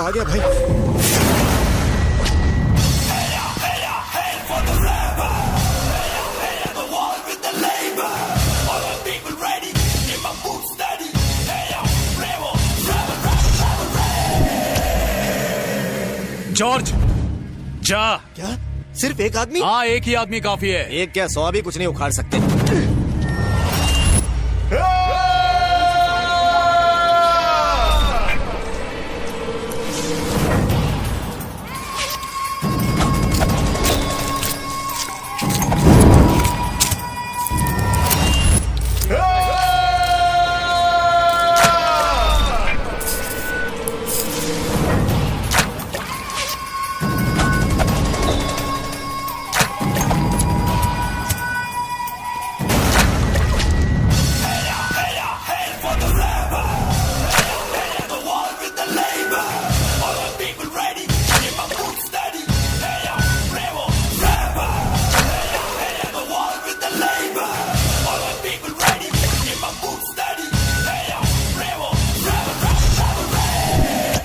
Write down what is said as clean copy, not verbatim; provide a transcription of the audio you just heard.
आ गया भाई। जॉर्ज, जा। क्या सिर्फ एक आदमी? हाँ, एक ही आदमी काफी है। एक क्या 100 भी कुछ नहीं उखाड़ सकते।